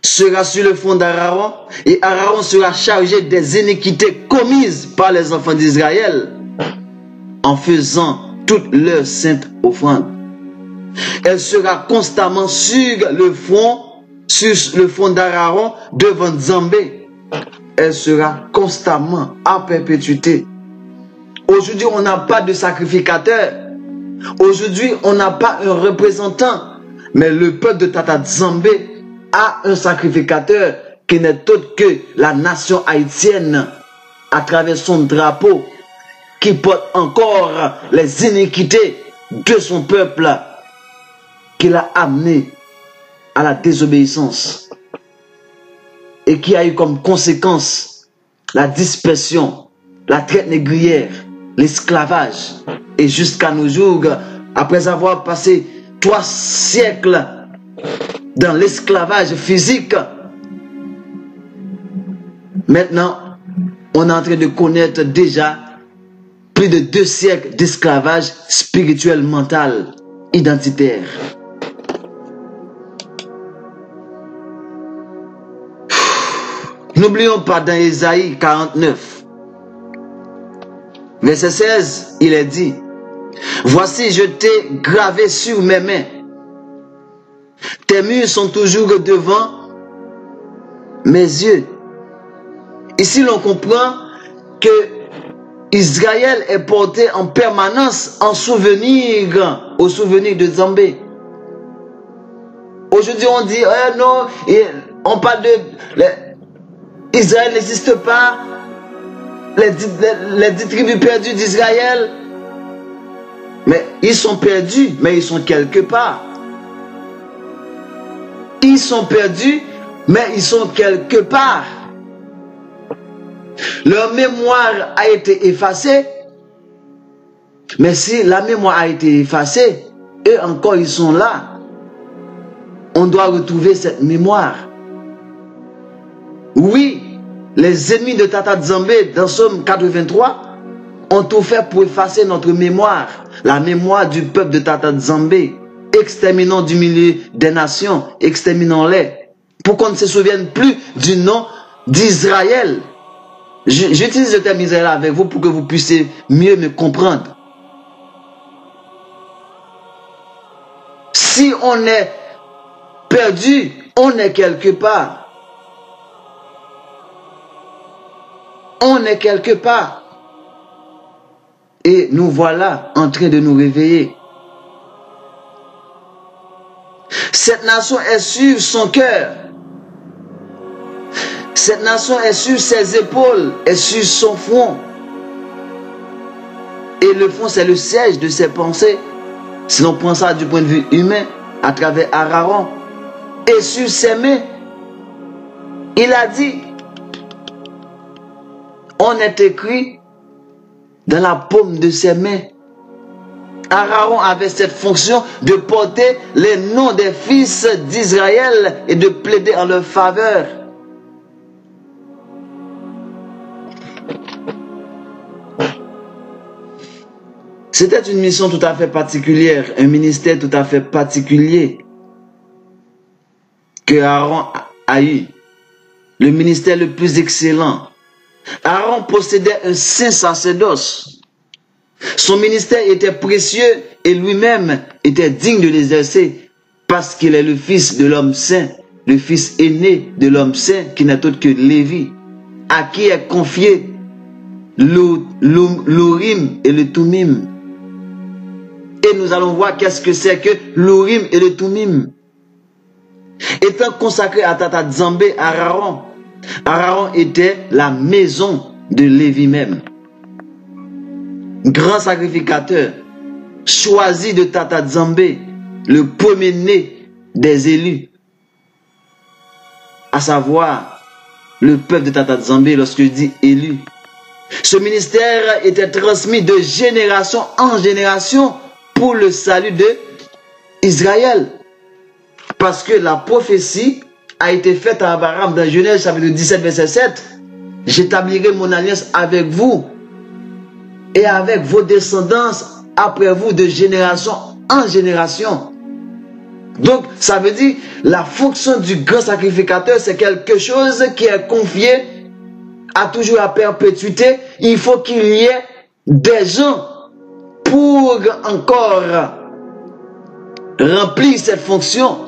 Speaker 1: sera sur le front d'Aaron et Aaron sera chargé des iniquités commises par les enfants d'Israël en faisant toutes leurs saintes offrandes. Elle sera constamment sur le front d'Aaron devant Nzambé. Elle sera constamment à perpétuité. Aujourd'hui, on n'a pas de sacrificateur. Aujourd'hui, on n'a pas un représentant. Mais le peuple de Tata Nzambe a un sacrificateur qui n'est autre que la nation haïtienne à travers son drapeau qui porte encore les iniquités de son peuple qui l'a amené à la désobéissance et qui a eu comme conséquence la dispersion, la traite négrière, l'esclavage. Et jusqu'à nos jours, après avoir passé 3 siècles dans l'esclavage physique, maintenant, on est en train de connaître déjà plus de 2 siècles d'esclavage spirituel, mental, identitaire. N'oublions pas dans Ésaïe 49, verset 16, il est dit: voici, je t'ai gravé sur mes mains. Tes murs sont toujours devant mes yeux. Ici, l'on comprend que Israël est porté en permanence en souvenir, au souvenir de Nzambé. Aujourd'hui, on dit, non, on parle de... Israël n'existe pas. Les 10 tribus perdues d'Israël. Mais ils sont perdus, mais ils sont quelque part. Ils sont perdus, mais ils sont quelque part. Leur mémoire a été effacée. Mais si la mémoire a été effacée, eux encore ils sont là. On doit retrouver cette mémoire. Oui, les ennemis de Tata Nzambe dans Somme 83 ont tout fait pour effacer notre mémoire. La mémoire du peuple de Tata Nzambe. Exterminons du milieu des nations, exterminons-les. Pour qu'on ne se souvienne plus du nom d'Israël. J'utilise le terme Israël avec vous pour que vous puissiez mieux me comprendre. Si on est perdu, on est quelque part. On est quelque part. Et nous voilà en train de nous réveiller. Cette nation est sur son cœur. Cette nation est sur ses épaules, est sur son front. Et le front, c'est le siège de ses pensées. Si l'on prend ça du point de vue humain, à travers Aaron, et sur ses mains, il a dit, on est écrit dans la paume de ses mains. Aaron avait cette fonction de porter les noms des fils d'Israël et de plaider en leur faveur. C'était une mission tout à fait particulière, un ministère tout à fait particulier que Aaron a eu. Le ministère le plus excellent. Aaron possédait un saint sacerdoce. Son ministère était précieux et lui-même était digne de l'exercer parce qu'il est le fils de l'homme saint, le fils aîné de l'homme saint, qui n'est autre que Lévi, à qui est confié l'Urim et le Tumim. Et nous allons voir qu'est-ce que c'est que l'Urim et le Tumim. Étant consacré à Tata Nzambe, Aaron, Aaron était la maison de Lévi même. Grand sacrificateur, choisi de Tata Nzambe, le premier-né des élus, à savoir le peuple de Tata Nzambe. Lorsque je dis élu, ce ministère était transmis de génération en génération pour le salut de Israël, parce que la prophétie a été faite à Abraham dans Genèse chapitre 17 verset 7. J'établirai mon alliance avec vous et avec vos descendants après vous de génération en génération. Donc, ça veut dire, la fonction du grand sacrificateur, c'est quelque chose qui est confié à toujours à perpétuité. Il faut qu'il y ait des gens pour encore remplir cette fonction.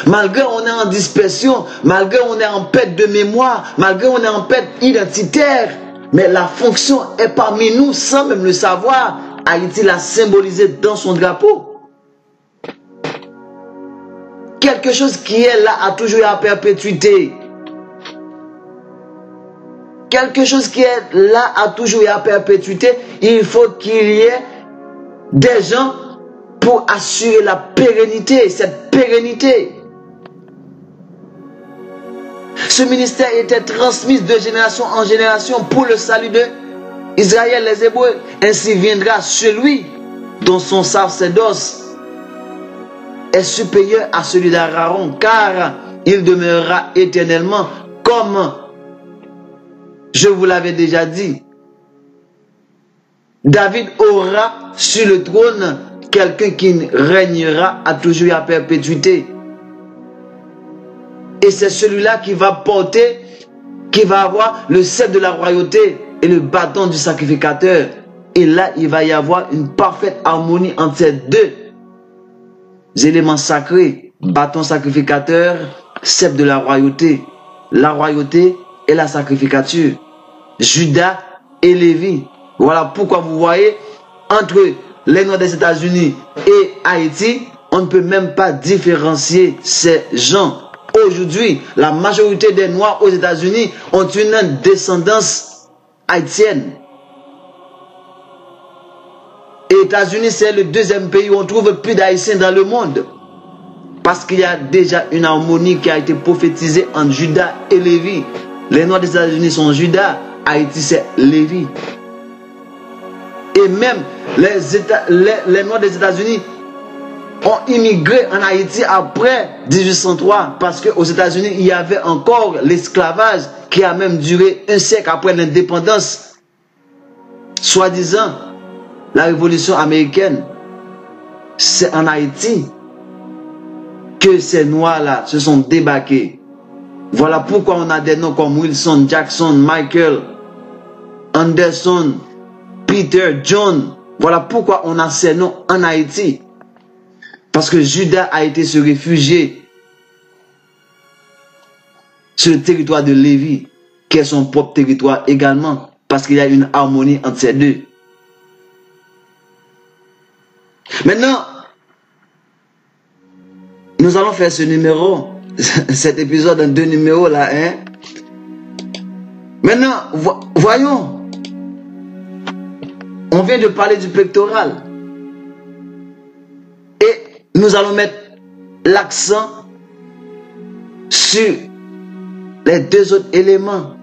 Speaker 1: Malgré on est en dispersion, malgré on est en perte de mémoire, malgré on est en perte identitaire, mais la fonction est parmi nous sans même le savoir. Haïti l'a symbolisé dans son drapeau. Quelque chose qui est là à toujours à perpétuité. Quelque chose qui est là à toujours à perpétuité. Il faut qu'il y ait des gens pour assurer la pérennité, cette pérennité. Ce ministère était transmis de génération en génération pour le salut de Israël, les Hébreux. Ainsi viendra celui dont son sacerdoce est supérieur à celui d'Aaron, car il demeurera éternellement, comme je vous l'avais déjà dit. David aura sur le trône quelqu'un qui régnera à toujours et à perpétuité. Et c'est celui-là qui va porter, qui va avoir le sceptre de la royauté et le bâton du sacrificateur. Et là, il va y avoir une parfaite harmonie entre ces deux éléments sacrés, bâton sacrificateur, sceptre de la royauté et la sacrificature, Judas et Lévi. Voilà pourquoi vous voyez, entre les Noirs des États-Unis et Haïti, on ne peut même pas différencier ces gens. Aujourd'hui, la majorité des Noirs aux États-Unis ont une descendance haïtienne. Et les États-Unis, c'est le deuxième pays où on trouve plus d'Haïtiens dans le monde. Parce qu'il y a déjà une harmonie qui a été prophétisée entre Judas et Lévi. Les Noirs des États-Unis sont Judas, Haïti c'est Lévi. Et même les Noirs des États-Unis ont immigré en Haïti après 1803, parce qu'aux États-Unis, il y avait encore l'esclavage qui a même duré un siècle après l'indépendance. Soi-disant, la révolution américaine, c'est en Haïti que ces Noirs-là se sont débarqués. Voilà pourquoi on a des noms comme Wilson, Jackson, Michael, Anderson, Peter, John. Voilà pourquoi on a ces noms en Haïti. Parce que Judas a été se réfugier sur le territoire de Lévi, qui est son propre territoire également, parce qu'il y a une harmonie entre ces deux. Maintenant, nous allons faire ce numéro, cet épisode en 2 numéros là. Hein? Maintenant, voyons. On vient de parler du pectoral. Et nous allons mettre l'accent sur les 2 autres éléments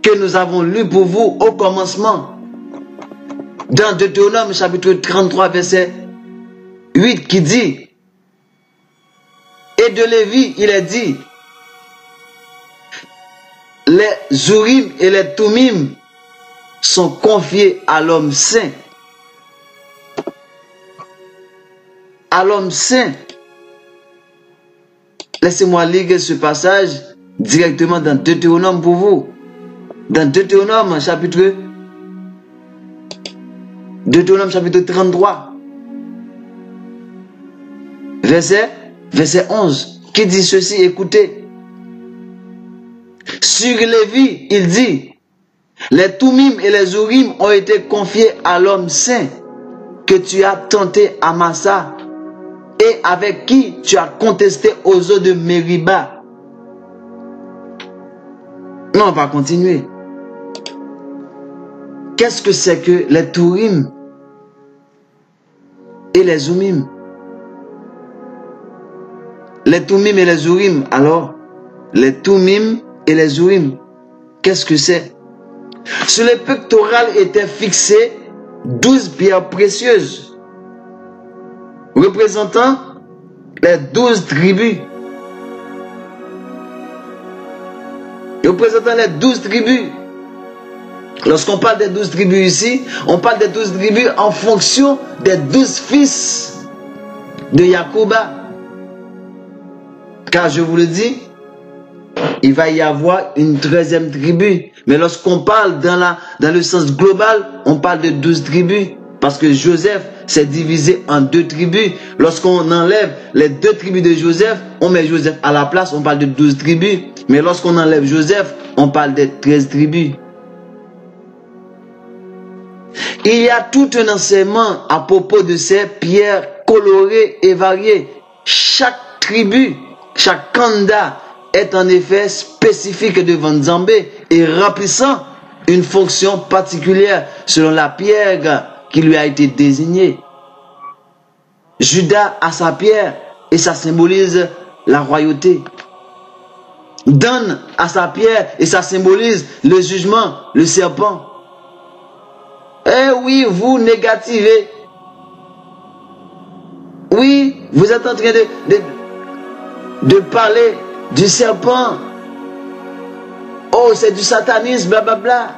Speaker 1: que nous avons lus pour vous au commencement. Dans Deutéronome chapitre 33 verset 8 qui dit: et de Lévi il est dit, les Urim et les Tumim sont confiés à l'homme saint. À l'homme saint. Laissez-moi lire ce passage directement dans Deutéronome pour vous. Dans Deutéronome chapitre 33. Verset verset 11, qui dit ceci, écoutez. Sur Lévi, il dit, les Toumim et les Urim ont été confiés à l'homme saint que tu as tenté à Massa et avec qui tu as contesté aux eaux de Mériba. Non, on va continuer. Qu'est-ce que c'est que les Tourim et les Umim? Les Toumim et les Urim. Alors, les Toumim et les Urim, qu'est-ce que c'est? Sur les pectorales étaient fixées 12 pierres précieuses, représentant les 12 tribus. Représentant les 12 tribus. Lorsqu'on parle des 12 tribus ici, on parle des 12 tribus en fonction des 12 fils de Yacouba. Car je vous le dis, il va y avoir une 13e tribu. Mais lorsqu'on parle dans le sens global, on parle de 12 tribus. Parce que Joseph s'est divisé en 2 tribus. Lorsqu'on enlève les 2 tribus de Joseph, on met Joseph à la place, on parle de 12 tribus. Mais lorsqu'on enlève Joseph, on parle de 13 tribus. Il y a tout un enseignement à propos de ces pierres colorées et variées. Chaque tribu, chaque kanda est en effet spécifique devant Nzambé et remplissant une fonction particulière selon la pierre qui lui a été désignée. Judas a sa pierre et ça symbolise la royauté. Dan a sa pierre et ça symbolise le jugement, le serpent. Eh oui, vous négativez. Oui, vous êtes en train de parler du serpent. Oh, c'est du satanisme, blablabla.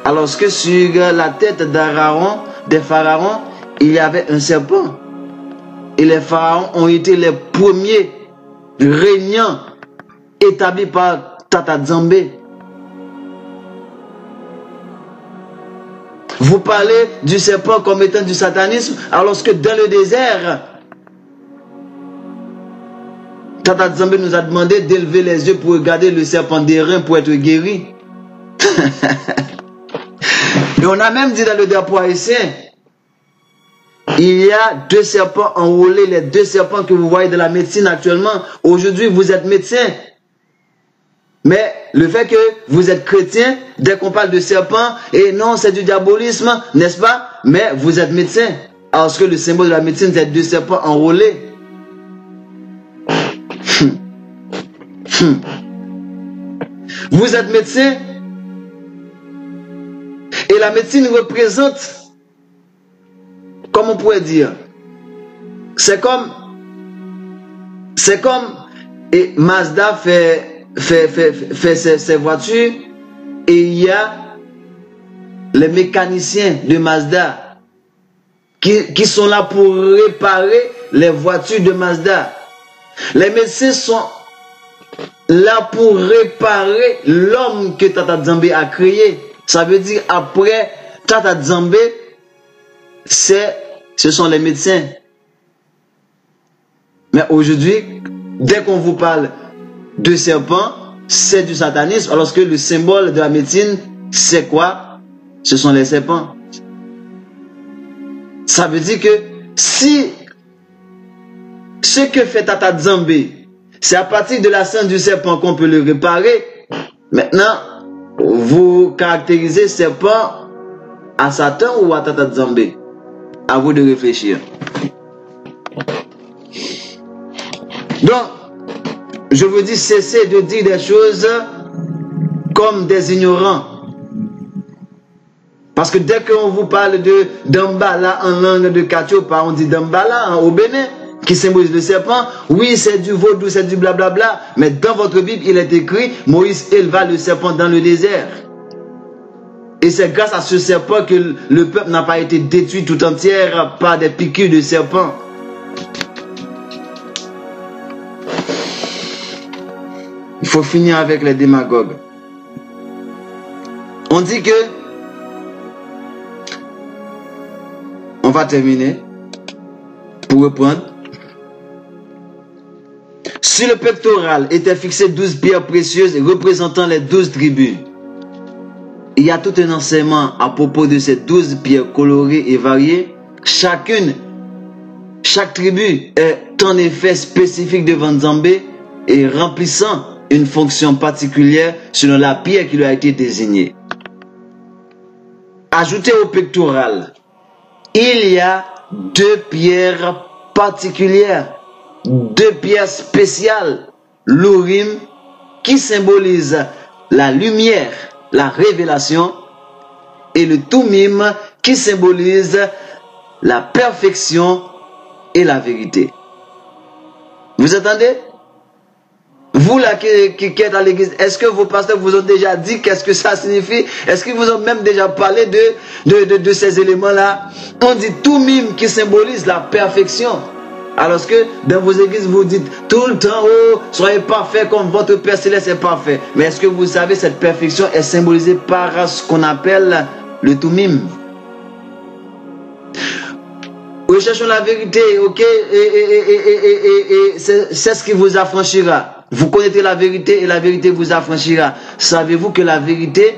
Speaker 1: Alors que sur la tête d'Aaron, des pharaons, il y avait un serpent. Et les pharaons ont été les premiers régnants établis par Tata Nzambé. Vous parlez du serpent comme étant du satanisme, alors que dans le désert, Tata Nzambé nous a demandé d'élever les yeux pour regarder le serpent d'airain pour être guéri. Et on a même dit dans le drapeau haïtien, il y a 2 serpents enrôlés, les 2 serpents que vous voyez de la médecine actuellement. Aujourd'hui, vous êtes médecin. Mais le fait que vous êtes chrétien, dès qu'on parle de serpent, et non, c'est du diabolisme, n'est-ce pas? Mais vous êtes médecin. Alors que le symbole de la médecine, c'est 2 serpents enrôlés. Vous êtes médecin. Et la médecine représente, comme on pourrait dire, c'est comme, et Mazda fait ses voitures, et il y a les mécaniciens de Mazda qui sont là pour réparer les voitures de Mazda. Les médecins sont là pour réparer l'homme que Tata Nzambé a créé. Ça veut dire après Tata Nzambé, ce sont les médecins. Mais aujourd'hui, dès qu'on vous parle de serpent, c'est du satanisme, alors que le symbole de la médecine, c'est quoi? Ce sont les serpents. Ça veut dire que si ce que fait Tata Nzambé, c'est à partir de la scène du serpent qu'on peut le réparer, maintenant, vous caractérisez serpent à Satan ou à Tata Nzambé? À vous de réfléchir. Donc, je vous dis, cessez de dire des choses comme des ignorants. Parce que dès qu'on vous parle de Dambala en langue de Katiopa, on dit Dambala au Bénin, qui symbolise le serpent. Oui, c'est du vaudou, c'est du blablabla. Mais dans votre Bible, il est écrit, Moïse éleva le serpent dans le désert. Et c'est grâce à ce serpent que le peuple n'a pas été détruit tout entière par des piqûres de serpent. Il faut finir avec les démagogues. On dit que, on va terminer, pour reprendre, Sur le pectoral étaient fixées 12 pierres précieuses représentant les 12 tribus. Il y a tout un enseignement à propos de ces 12 pierres colorées et variées. Chaque tribu est en effet spécifique devant Nzambé et remplissant une fonction particulière selon la pierre qui lui a été désignée. Ajouté au pectoral, il y a 2 pierres particulières, 2 pierres spéciales, l'Urim qui symbolise la lumière, la révélation, et le Tumim qui symbolise la perfection et la vérité. Vous entendez? Vous là qui êtes à l'église, est-ce que vos pasteurs vous ont déjà dit qu'est-ce que ça signifie? Est-ce qu'ils vous ont même déjà parlé de ces éléments-là? On dit Tumim qui symbolise la perfection. Alors que dans vos églises, vous dites tout le temps, oh, soyez parfaits comme votre Père Céleste est parfait. Mais est-ce que vous savez, cette perfection est symbolisée par ce qu'on appelle le Tumim? Recherchons la vérité, ok? Et c'est ce qui vous affranchira. Vous connaîtrez la vérité et la vérité vous affranchira. Savez-vous que la vérité,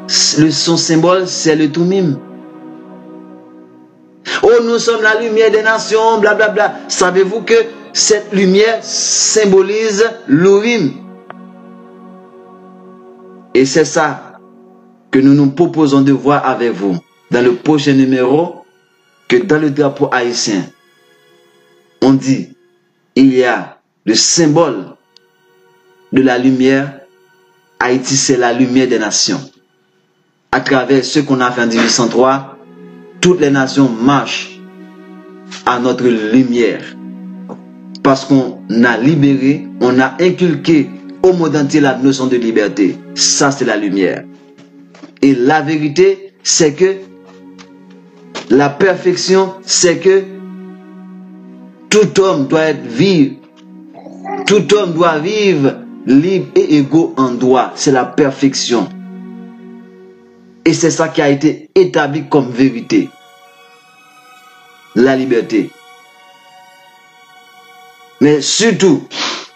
Speaker 1: son symbole, c'est le Tumim? Oh, nous sommes la lumière des nations, blablabla. Savez-vous que cette lumière symbolise l'Urim? Et c'est ça que nous nous proposons de voir avec vous dans le prochain numéro, que dans le drapeau haïtien, on dit, il y a le symbole de la lumière. Haïti, c'est la lumière des nations. À travers ce qu'on a fait en 1803, toutes les nations marchent à notre lumière. Parce qu'on a libéré, on a inculqué au monde entier la notion de liberté. Ça, c'est la lumière. Et la vérité, c'est que la perfection, c'est que tout homme doit être vivre. Tout homme doit vivre libre et égaux en droit. C'est la perfection. Et c'est ça qui a été établi comme vérité. La liberté. Mais surtout,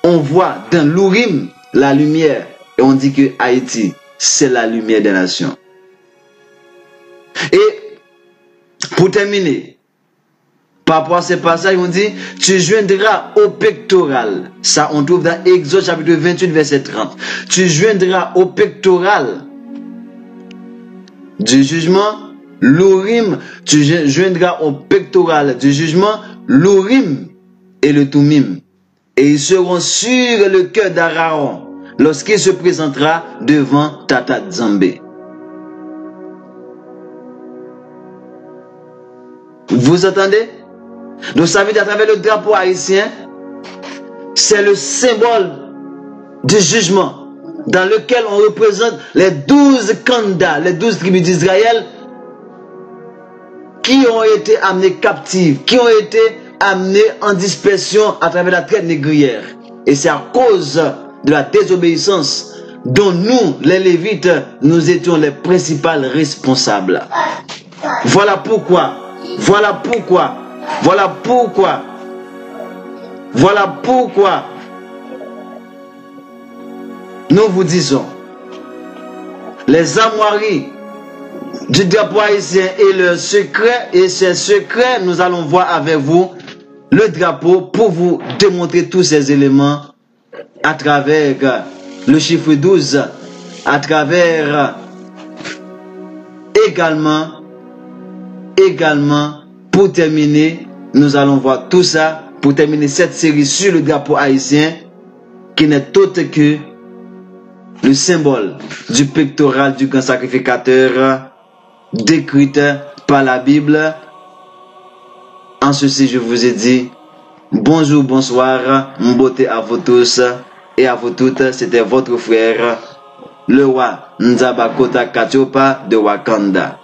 Speaker 1: on voit dans l'Urim la lumière. Et on dit que Haïti, c'est la lumière des nations. Et pour terminer, par rapport à ces passages, on dit, tu joindras au pectoral. Ça, on trouve dans Exode chapitre 28, verset 30. Tu joindras au pectoral du jugement l'Urim. Tu joindras au pectoral du jugement l'Urim et le Tumim. Et ils seront sur le cœur d'Aaron lorsqu'il se présentera devant Tata Nzambé. Vous entendez? Donc ça veut dire à travers le drapeau haïtien, c'est le symbole du jugement dans lequel on représente les 12 candidats, les 12 tribus d'Israël qui ont été amenés captifs, qui ont été amenés en dispersion à travers la traite négrière. Et c'est à cause de la désobéissance dont nous, les Lévites, nous étions les principaux responsables. Voilà pourquoi nous vous disons, les armoiries du drapeau haïtien et le secret, et ces secrets, nous allons voir avec vous le drapeau pour vous démontrer tous ces éléments à travers le chiffre 12, à travers également, pour terminer, nous allons voir tout ça, pour terminer cette série sur le drapeau haïtien, qui n'est autre que le symbole du pectoral du grand sacrificateur, décrite par la Bible. En ceci, je vous ai dit, bonjour, bonsoir, beauté à vous tous et à vous toutes. C'était votre frère, le roi Nzaba Kota Katiopa de Wakanda.